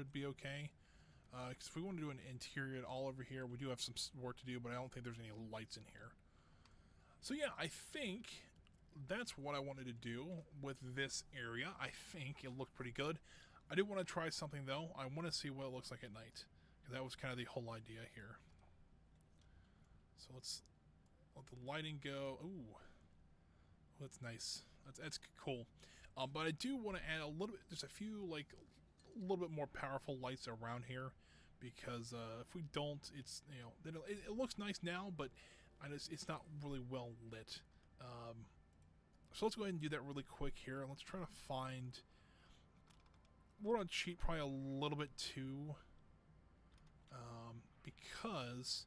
should be okay. Because if we want to do an interior all over here, we do have some work to do, but I don't think there's any lights in here. So yeah, I think that's what I wanted to do with this area. I think it looked pretty good. I do want to try something though. I want to see what it looks like at night. Because that was kind of the whole idea here. So let's let the lighting go. Ooh. Oh, that's nice. That's cool. But I do want to add a little bit, just a few, like, a little bit more powerful lights around here. Because if we don't, it's, you know, it looks nice now, but it's not really well lit. So let's go ahead and do that really quick here. Let's try to find... We're going to cheat probably a little bit too. Because,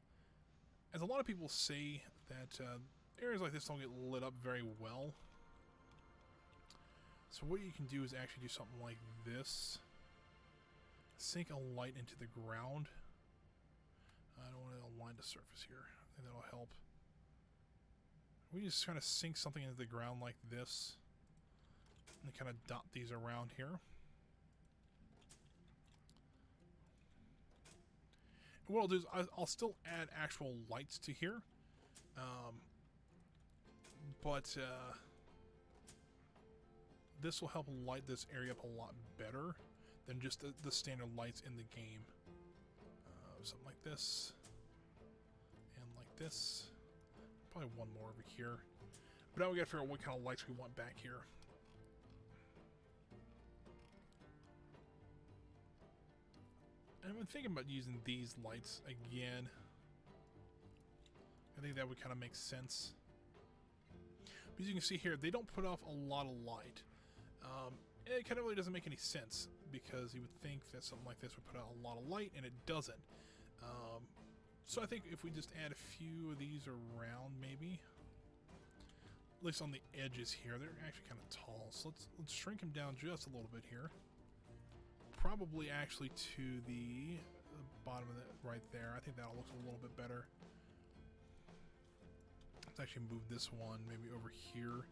as a lot of people say, that areas like this don't get lit up very well. So what you can do is actually do something like this. Sink a light into the ground. I don't want to align the surface here. I think that'll help. We just kind of sink something into the ground like this. And kind of dot these around here. And what I'll do is I'll still add actual lights to here. But this will help light this area up a lot better than just the standard lights in the game. Something like this. And like this. Probably one more over here. But now we gotta figure out what kind of lights we want back here. And I've been thinking about using these lights again. I think that would kind of make sense. But as you can see here, they don't put off a lot of light. It kind of really doesn't make any sense, because you would think that something like this would put out a lot of light, and it doesn't. So I think if we just add a few of these around, maybe, at least on the edges here, they're actually kind of tall. So let's shrink them down just a little bit here. Probably actually to the bottom of it right there. I think that'll look a little bit better. Let's actually move this one maybe over here,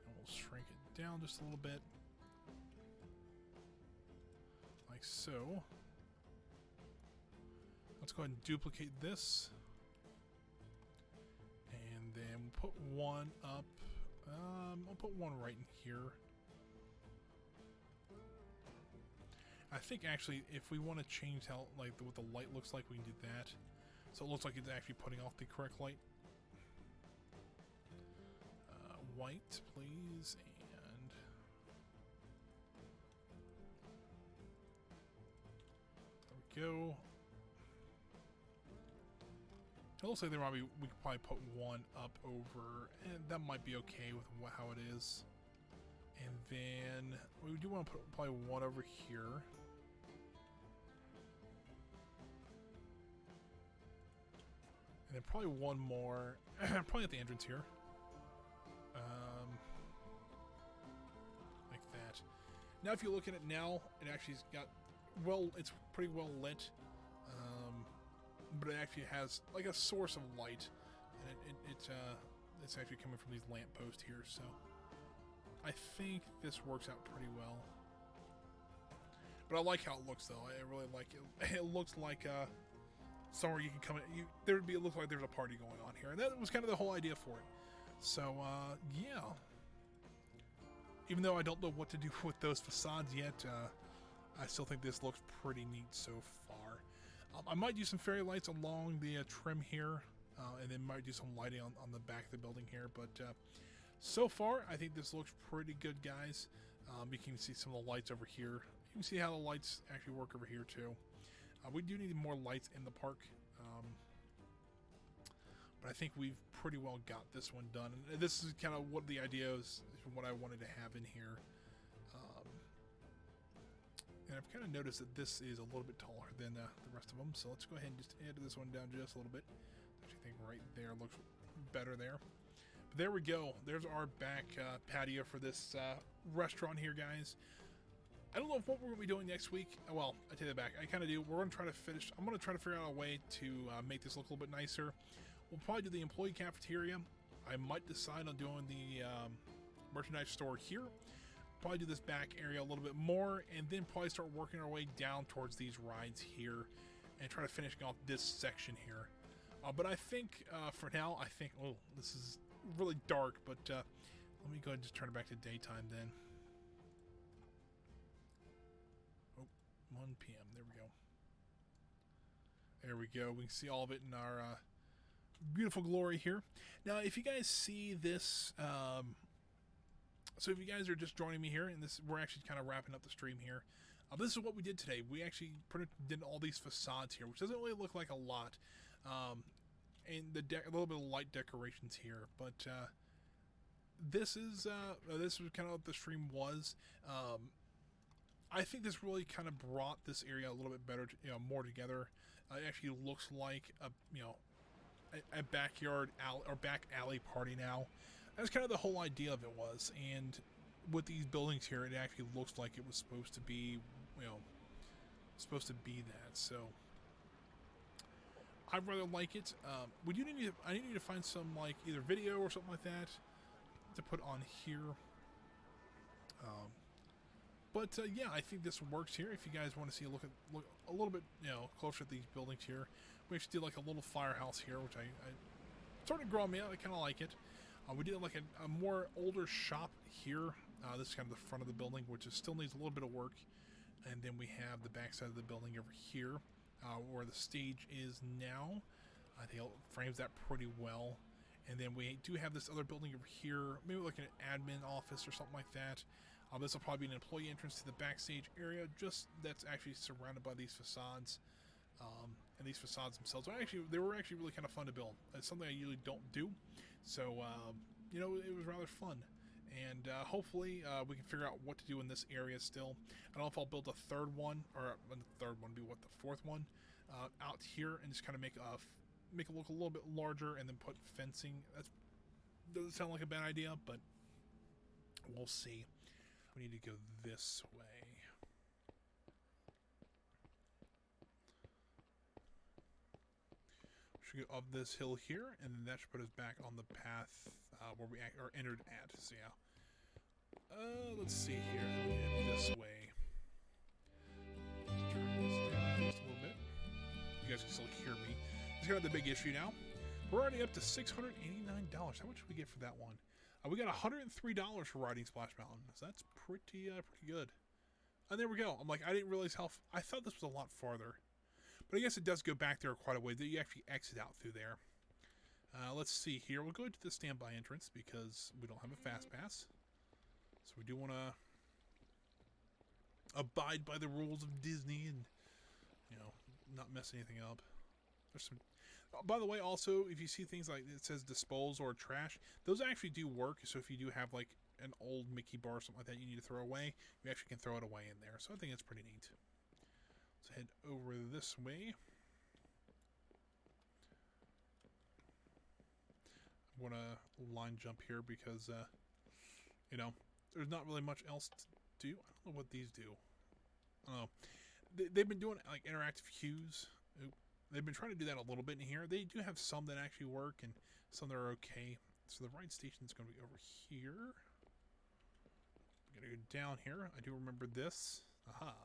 and we'll shrink it down just a little bit, like so. Let's go ahead and duplicate this, and then we'll put one up. I'll put one right in here. I think actually, if we want to change how, like, what the light looks like, we can do that. So it looks like it's actually putting off the correct light. White, please, and there we go. It looks like there might be, we could probably put one up over, and that might be okay with how it is. And then we do want to put probably one over here. And then probably one more, probably at the entrance here. Like that. Now if you look at it now, it actually's got, well, it's pretty well lit. But it actually has like a source of light, and it's actually coming from these lamp posts here, so I think this works out pretty well. But I like how it looks, though. I really like it. It looks like somewhere you can come in. It looks like there's a party going on here, and that was kind of the whole idea for it. So yeah. Even though I don't know what to do with those facades yet, I still think this looks pretty neat so far. I might do some fairy lights along the trim here, and then might do some lighting on the back of the building here. But so far, I think this looks pretty good, guys. You can see some of the lights over here. You can see how the lights actually work over here, too. We do need more lights in the park. But I think we've pretty well got this one done. And this is kind of what the idea is, what I wanted to have in here. And I've kind of noticed that this is a little bit taller than the rest of them. So let's go ahead and just add this one down just a little bit. I actually think right there looks better there. But there we go. There's our back patio for this restaurant here, guys. I don't know what we're going to be doing next week. Well, I take that back. I kind of do. We're going to try to finish. I'm going to try to figure out a way to make this look a little bit nicer. We'll probably do the employee cafeteria. I might decide on doing the merchandise store here. probably do this back area a little bit more, and then probably start working our way down towards these rides here, and try to finish off this section here. But I think for now, oh, this is really dark, but let me go ahead and just turn it back to daytime then. Oh, 1 p.m. There we go. There we go. We can see all of it in our beautiful glory here. Now, if you guys see this, so if you guys are just joining me here, and we're actually kind of wrapping up the stream here. This is what we did today. We actually did all these facades here, which doesn't really look like a lot. And a little bit of light decorations here, but this was kind of what the stream was. I think this really kind of brought this area a little bit better, more together. It actually looks like a backyard alley or back alley party now. That's kind of the whole idea of it was, and with these buildings here, it actually looks like it was supposed to be, that. So I rather like it. I need to find some like either video or something like that to put on here. But yeah, I think this works here. If you guys want to see look a little bit closer at these buildings here, we actually did like a little firehouse here, which I started growing me out. I kind of like it. We did like a more older shop here. This is kind of the front of the building, which still needs a little bit of work. And then we have the back side of the building over here, where the stage is now. I think it frames that pretty well. And then we do have this other building over here, maybe like an admin office or something like that. This will probably be an employee entrance to the backstage area, just that's actually surrounded by these facades. And these facades themselves they were actually really kind of fun to build. It's something I usually don't do, so it was rather fun. And hopefully we can figure out what to do in this area still. I don't know if I'll build a third one, or the third one be the fourth one out here, and just kind of make it look a little bit larger, and then put fencing. That doesn't sound like a bad idea, but we'll see. We need to go this way. We should go up this hill here, and then that should put us back on the path where we entered at. So yeah. Let's see here. This way. Let's turn this down just a little bit. You guys can still hear me. It's kind of the big issue now. We're already up to $689. How much did we get for that one? We got $103 for riding Splash Mountain. So that's pretty good. And there we go. I'm like, I didn't realize I thought this was a lot farther. But I guess it does go back there quite a way. That you actually exit out through there. Let's see here. We'll go to the standby entrance because we don't have a fast pass. So we do want to abide by the rules of Disney and, not mess anything up. There's some. By the way, also, if you see things like it says dispose or trash, those actually do work. So if you do have like an old Mickey bar or something like that you need to throw away, you actually can throw it away in there. So I think it's pretty neat. Let's head over this way. I'm going to line jump here because, there's not really much else to do. I don't know what these do. I don't know. They've been doing like interactive cues. They've been trying to do that a little bit in here. They do have some that actually work and some that are okay. So the ride station is going to be over here. We're going to go down here. I do remember this. Aha.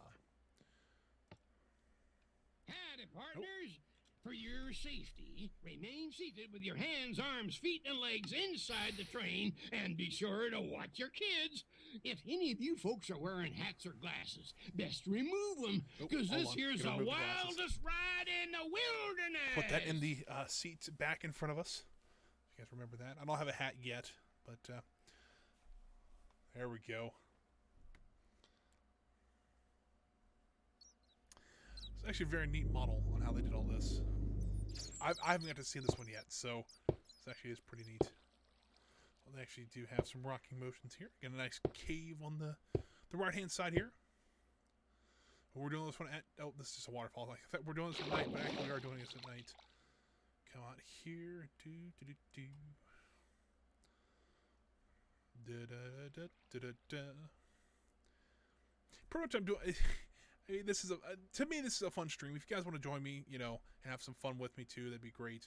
Howdy, partners. For your safety, remain seated with your hands, arms, feet, and legs inside the train, and be sure to watch your kids. If any of you folks are wearing hats or glasses, best remove them, because this here's the wildest ride in the wilderness. Put that in the seats back in front of us. You guys remember that? I don't have a hat yet, but there we go. It's actually a very neat model on how they did all this. I haven't got to see this one yet, so this actually is pretty neat. Well, they actually do have some rocking motions here. Got a nice cave on the right-hand side here. We're doing this one at... Oh, this is just a waterfall. Like, I thought we're doing this at night, but actually we are doing this at night. Come out here. Do. Da-da-da-da-da-da. Pretty much I'm doing... This is to me, this is a fun stream. If you guys want to join me, and have some fun with me too, that'd be great.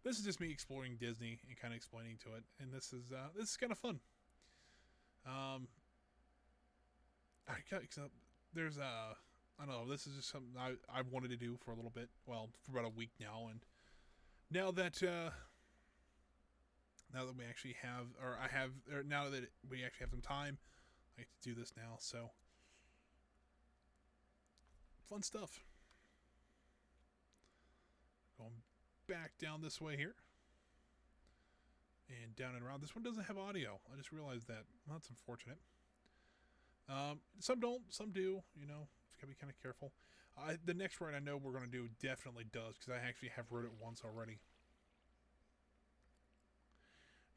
This is just me exploring Disney and kind of explaining to it, and this is kind of fun. there's I don't know. This is just something I wanted to do for a little bit. Well, for about a week now, and now that we actually have, now that we actually have some time, I get to do this now. So fun stuff. Going back down this way here. And down and around. This one doesn't have audio. I just realized that. Well, that's unfortunate. Some don't, some do. You know, it's gotta be kind of careful. The next ride I know we're gonna do definitely does, because I actually have rode it once already.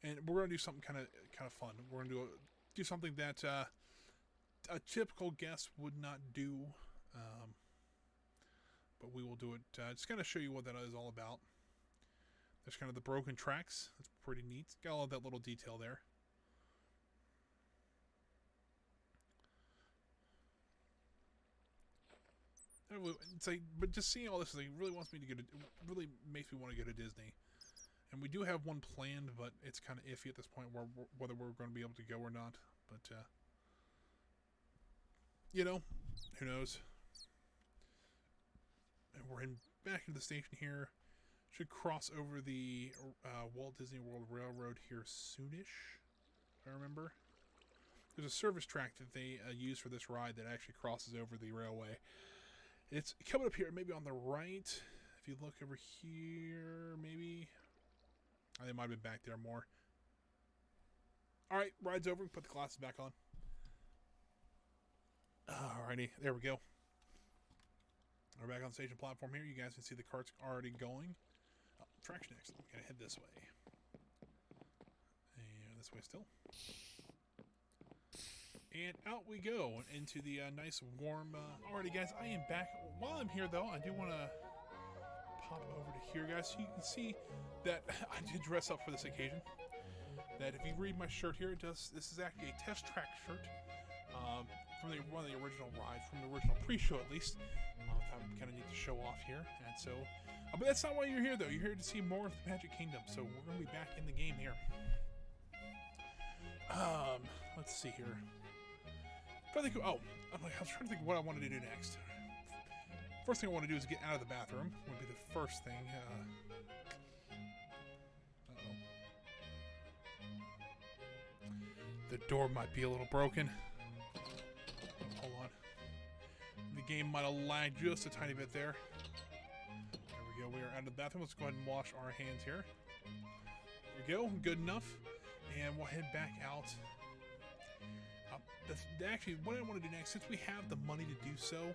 And we're gonna do something kind of fun. We're gonna do something that a typical guest would not do, but we will do it. Just kind of show you what that is all about. There's kind of the broken tracks. That's pretty neat. Got all of that little detail there. It's like, but just seeing all this, like, really really makes me want to go to Disney. And we do have one planned, but it's kind of iffy at this point whether we're going to be able to go or not. But you know, who knows? And we're back into the station here. Should cross over the Walt Disney World Railroad here soonish, if I remember. There's a service track that they use for this ride that actually crosses over the railway. It's coming up here, maybe on the right. If you look over here, maybe. They might have been back there more. Alright, ride's over. Put the glasses back on. Alrighty, there we go. We're back on the station platform here. You guys can see the cart's already going. Oh, traction next. We gotta head this way. And this way still. And out we go into the nice warm... Alrighty, guys, I am back. While I'm here, though, I do want to pop over to here, guys, so you can see that I did dress up for this occasion. That if you read my shirt here, this is actually a test track shirt from one of the original rides, from the original pre-show at least. I kind of need to show off here, and so... but that's not why you're here, though. You're here to see more of the Magic Kingdom, so we're going to be back in the game here. Let's see here. I was trying to think what I want to do next. First thing I want to do is get out of the bathroom. Would be the first thing. The door might be a little broken. Hold on. The game might have lagged just a tiny bit there. There we go. We are out of the bathroom. Let's go ahead and wash our hands here. There we go. Good enough. And we'll head back out. Actually, what I want to do next, since we have the money to do so,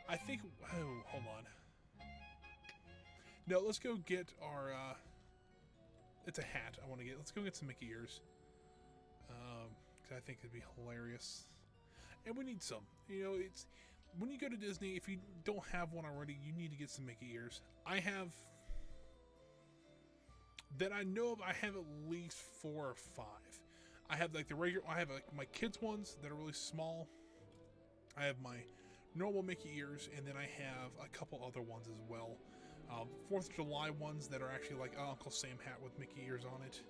I think... Oh, hold on. No, let's go get our... it's a hat I want to get. Let's go get some Mickey ears. Because I think it'd be hilarious. And we need some. You know, it's... When you go to Disney, if you don't have one already, you need to get some Mickey ears. I have... That I know of, I have at least 4 or 5. I have like the regular. I have like my kids ones that are really small. I have my normal Mickey ears, and then I have a couple other ones as well. 4th of July ones that are actually like an Uncle Sam hat with Mickey ears on it.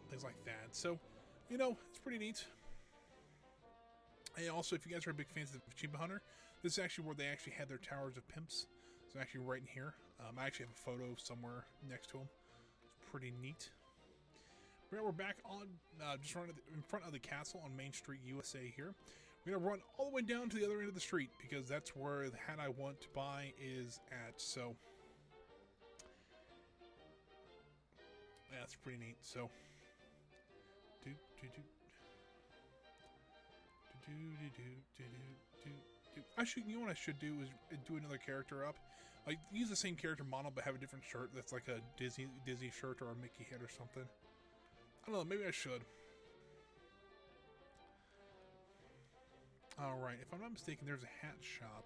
Things like that. So, you know, it's pretty neat. And also, if you guys are big fans of Achievement Hunter, this is actually where they actually had their Towers of Pimps. It's actually right in here. I actually have a photo somewhere next to them. It's pretty neat. We're back on, just running in front of the castle on Main Street, USA here. We're going to run all the way down to the other end of the street, because that's where the hat I want to buy is at, so... Yeah, that's pretty neat, so... You know what I should do is do another character up. Like, use the same character model, but have a different shirt that's like a Disney shirt or a Mickey head or something. I don't know, maybe I should. Alright, if I'm not mistaken, there's a hat shop.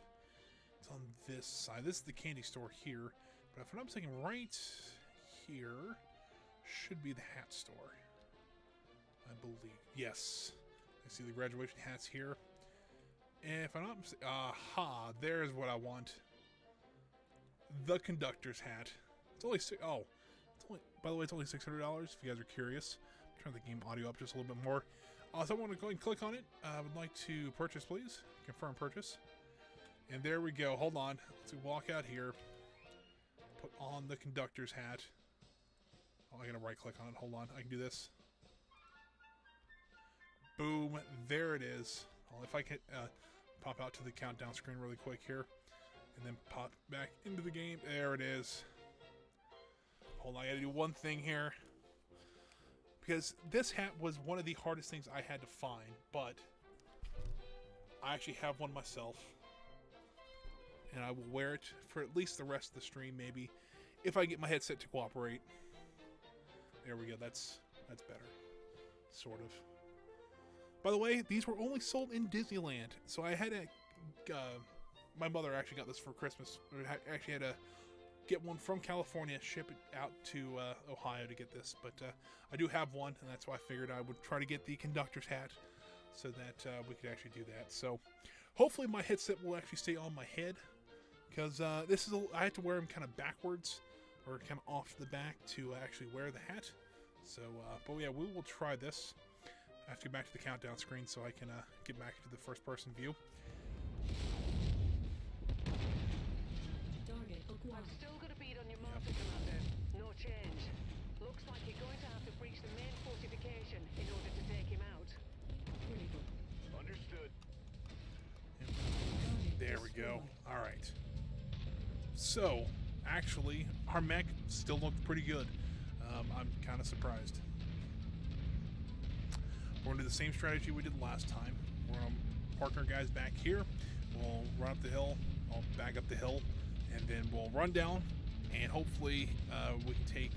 It's on this side. This is the candy store here. But if I'm not mistaken, right here should be the hat store. I believe. Yes. I see the graduation hats here. And if I'm not mistaken... Aha! There's what I want. The conductor's hat. It's only... By the way, it's only $600 if you guys are curious. I'm turning the game audio up just a little bit more. Also, I want to go ahead and click on it. I would like to purchase, please. Confirm purchase. And there we go. Hold on. Let's walk out here. Put on the conductor's hat. Oh, I'm going to right click on it. Hold on. I can do this. Boom. There it is. Well, if I can pop out to the countdown screen really quick here. And then pop back into the game. There it is. Hold on. I got to do one thing here. Because this hat was one of the hardest things I had to find, but I actually have one myself. And I will wear it for at least the rest of the stream, maybe, if I get my headset to cooperate. There we go, that's better. Sort of. By the way, these were only sold in Disneyland, so I had to, my mother actually got this for Christmas. I actually had to get one from California, ship it out to Ohio to get this, but I do have one, and that's why I figured I would try to get the conductor's hat so that we could actually do that. So hopefully my headset will actually stay on my head, because this is I have to wear them kind of backwards or kind of off the back to actually wear the hat. So but yeah, we will try this. I have to get back to the countdown screen so I can get back to the first person view. I've still got a bead on your marker, Commander. No change. Looks like you're going to have to breach the main fortification in order to take him out. Understood. There we go. All right. So, actually, our mech still looked pretty good. I'm kind of surprised. We're going to do the same strategy we did last time. We're going to park our guys back here. We'll run up the hill. I'll back up the hill. And then we'll run down, and hopefully we can take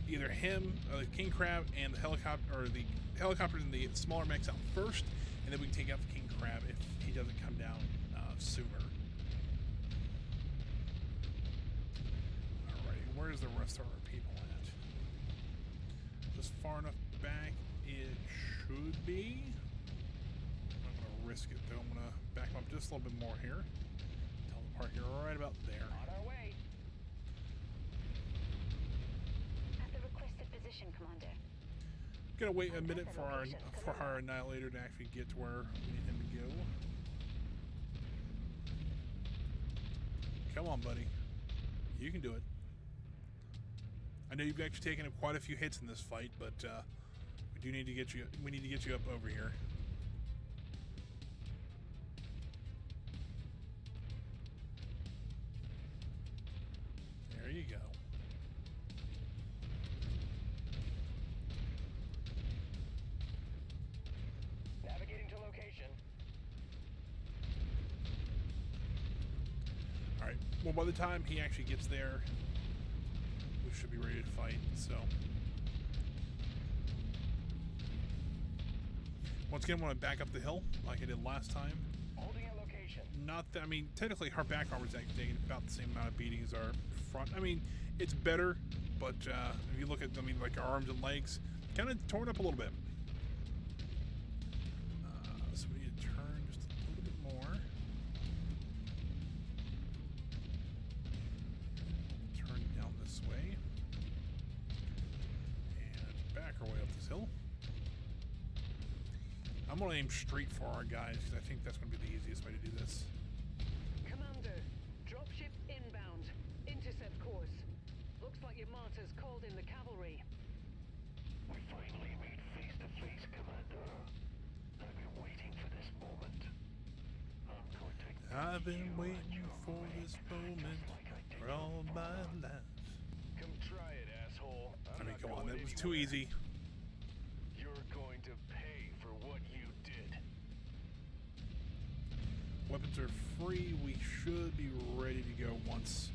either him, the King Crab, and the helicopter, or the helicopters and the smaller mechs out first, and then we can take out the King Crab if he doesn't come down sooner. Alright, where's the rest of our people at? Just far enough back it should be. I'm going to risk it though. I'm going to back them up just a little bit more here. Park it right about there. On our way. At the requested position, Commander. Gonna wait a minute for our Annihilator to actually get to where we need him to go. Come on, buddy. You can do it. I know you've actually taken quite a few hits in this fight, but we do need to get you. We need to get you up over here. There you go. Navigating to location. Alright, well by the time he actually gets there, we should be ready to fight, so. Once again, I want to back up the hill, like I did last time. Holding a location. Not that, I mean, technically our back armor is actually taking about the same amount of beating as our front. I mean, it's better, but if you look at, I mean, like our arms and legs, kind of torn up a little bit. So we need to turn just a little bit more. Turn down this way. And back our way up this hill. I'm going to aim straight for our guys, because I think that's going to be the easiest way to do this. Commander, dropship inbound. Intercept course. Looks like your martyrs called in the cavalry. We finally meet face to face, Commander. I've been waiting for this moment. I've been waiting for this moment for all my life. Come try it, asshole. I mean, come on, that was too easy. You're going to pay for what you did. Weapons are free. We should be ready to go once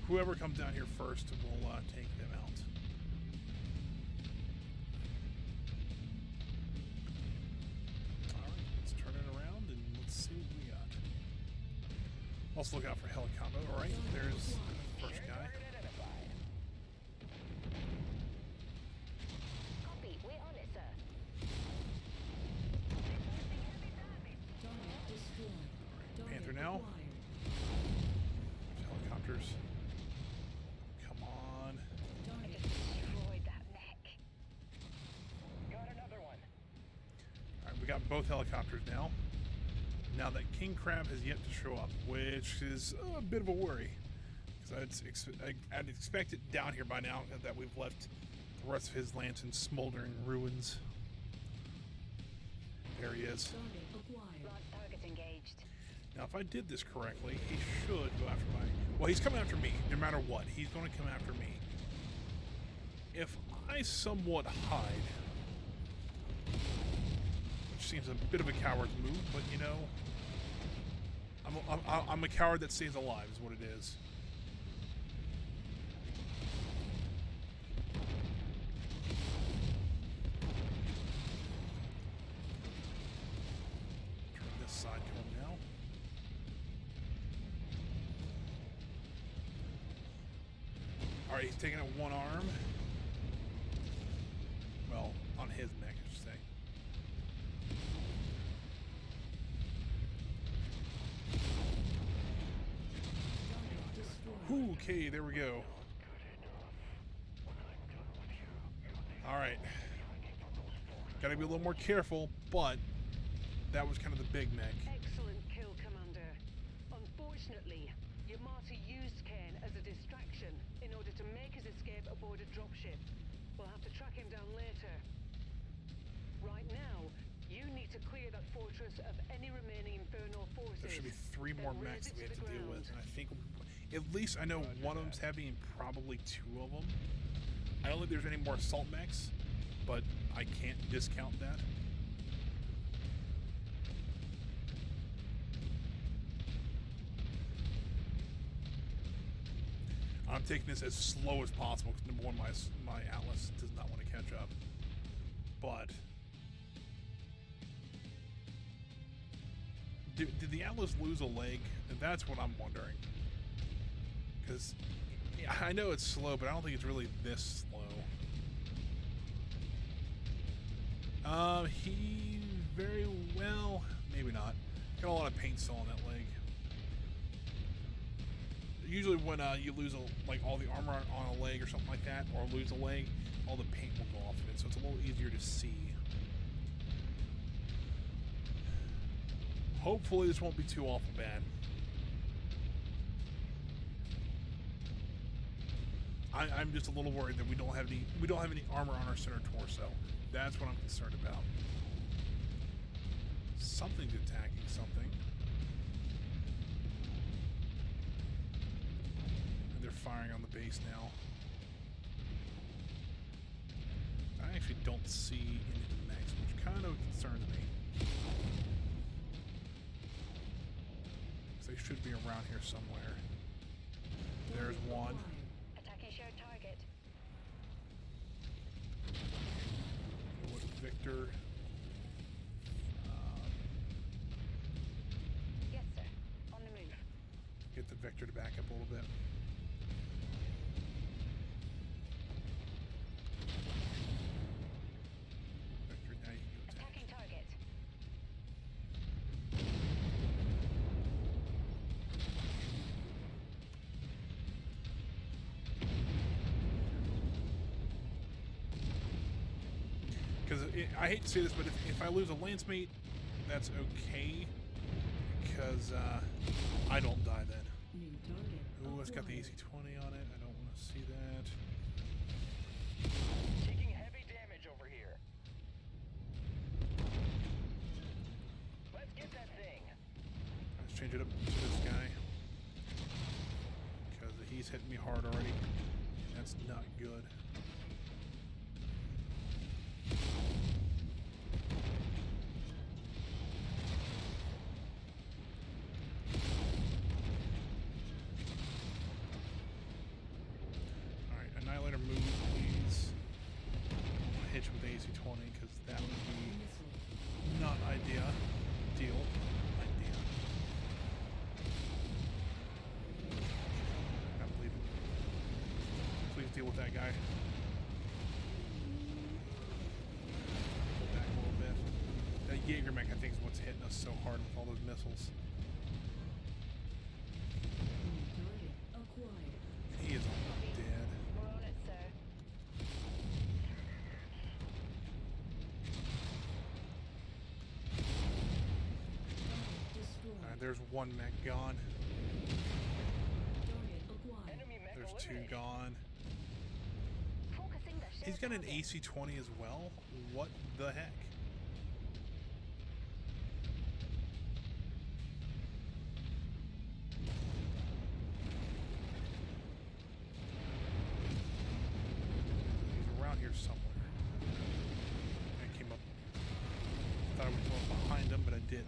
whoever comes down here first will take them out. Alright, let's turn it around and let's see what we got. Also look out for helicopter. Alright, there's the first guy. Copy, we're on it, sir. Alright, Panther now. Helicopters. Come on. I just destroyed that mech. Got another one. both helicopters now. Now that King Crab has yet to show up, which is a bit of a worry. Because I'd expect it down here by now that we've left the rest of his lands in smoldering ruins. There he is. Target engaged. Now, if I did this correctly, he should go after my... Well, he's coming after me, no matter what. He's going to come after me. If I somewhat hide, which seems a bit of a coward's move, but you know, I'm a coward that stays alive is what it is. Turn this side to him now. Alright, he's taking out one arm. Well, on his neck, I should say. Okay, there we go. Alright. Gotta be a little more careful, but that was kind of the big mech. Excellent kill, Commander. Unfortunately, Yamato used Kane as a distraction in order to make his escape aboard a dropship. We'll have to track him down later. Right now, you need to clear that fortress of any remaining Infernal forces. There should be 3 more then mechs that raze we it have to to the deal with, ground. and I think at least I know one of them's heavy and probably 2 of them. I don't think there's any more assault mechs, but I can't discount that. I'm taking this as slow as possible because number one, my Atlas does not want to catch up. But did the Atlas lose a leg? That's what I'm wondering. Because I know it's slow, but I don't think it's really this slow. He very well, maybe not. Got a lot of paint still on that leg. Usually when you lose like all the armor on a leg or something like that, or lose a leg, all the paint will go off of it, so it's a little easier to see. Hopefully this won't be too awful bad. I'm just a little worried that we don't have any armor on our center torso. That's what I'm concerned about. Something's attacking something. And they're firing on the base now. I actually don't see any of the mechs, which kind of concerns me. They should be around here somewhere. There's one. Attacking shared target. What, Victor? Yes, sir. On the move. Get the Victor to back up a little bit. Victor, now you can go attack. Attacking target. Because I hate to say this, but if I lose a lance mate, that's okay. Because I don't die then. New target. Ooh, it's got the AC-20 on it. I don't want to see that. Taking heavy damage over here. Let's get that thing. Let's change it up to this guy. Because he's hitting me hard already. That's not good. Alright, Annihilator move, please. I want to hit you with the AC-20 because that would be not idea. Deal. Idea. I believe it. Please deal with that guy. Go back a little bit. That Jaeger mech, I think, is what's hitting us so hard with all those missiles. New target acquired. He is almost dead. We're on it, sir. there's one mech gone. Target acquired. Enemy mech There's two eliminated. gone. Focusing the shared He's got an target. AC-20 as well? What the heck? He's around here somewhere. I came up. Thought I would go up behind him, but I didn't.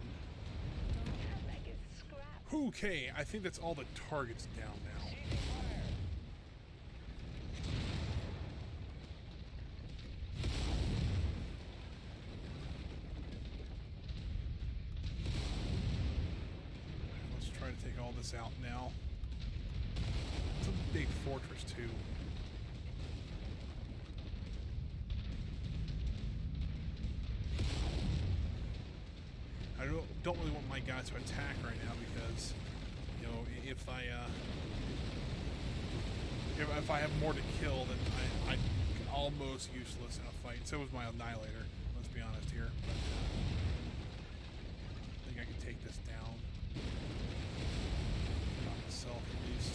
That mech is scrap. Okay, I think that's all the targets down now. Seizing fire. Let's try to take all this out now. It's a big fortress too. I don't really want my guys to attack right now because, you know, if I have more to kill, then I'm almost useless in a fight. So was my Annihilator. Let's be honest here. But, I think I can take this down. Not myself, at least.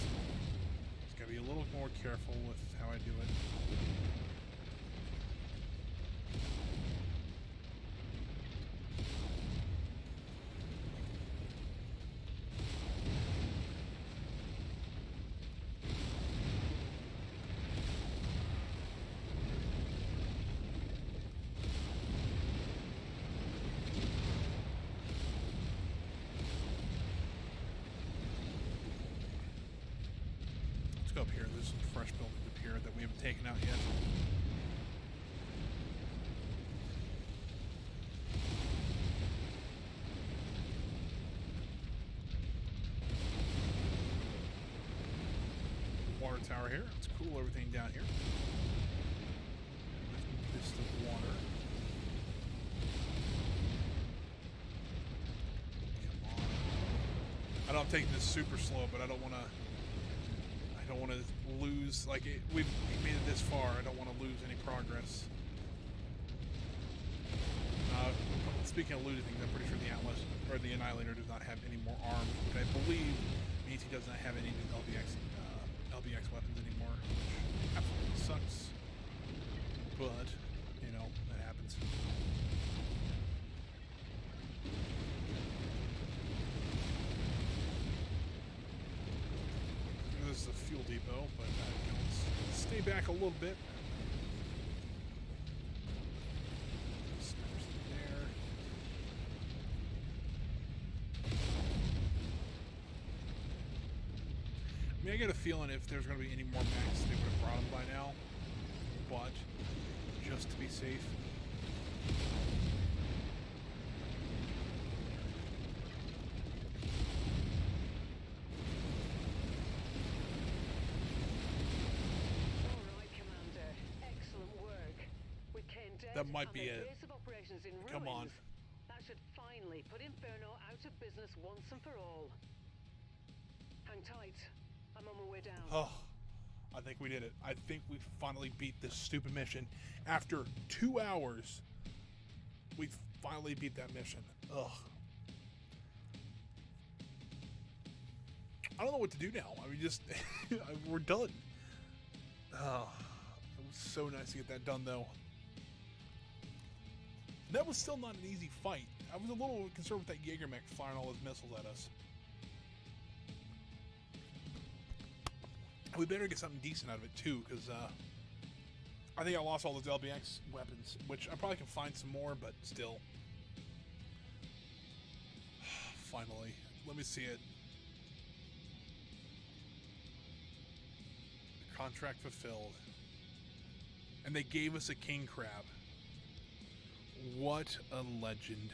Just gotta be a little more careful with how I do it. Let's go up here. There's some fresh buildings up here that we haven't taken out yet. Water tower here. Let's cool everything down here. This the water. Come on. I know I'm taking this super slow, but I don't want to lose, like, we've made it this far. I don't want to lose any progress. Speaking of losing things, I'm pretty sure the Atlas, or the Annihilator, does not have any more arms, which I believe means he does not have any LBX weapons anymore, which absolutely sucks. But, you know, that happens. This is a fuel depot, but let's stay back a little bit. Smash there. I mean, I get a feeling if there's going to be any more mechs, they would have brought them by now. But just to be safe. All right, Commander. Excellent work. With Kane dead That might and be their it. base of operations in Come on. ruins, that should finally put Inferno out of business once and for all. Hang tight. I'm on my way down. Oh, I think we did it. I think we finally beat this stupid mission. After 2 hours, we finally beat that mission. Ugh. I don't know what to do now. I mean, just, we're done. Oh, it was so nice to get that done, though. That was still not an easy fight. I was a little concerned with that Jaeger mech firing all his missiles at us. We better get something decent out of it too, because I think I lost all those LBX weapons, which I probably can find some more, but still. Finally, let me see it. Contract fulfilled. And they gave us a king crab. What a legend.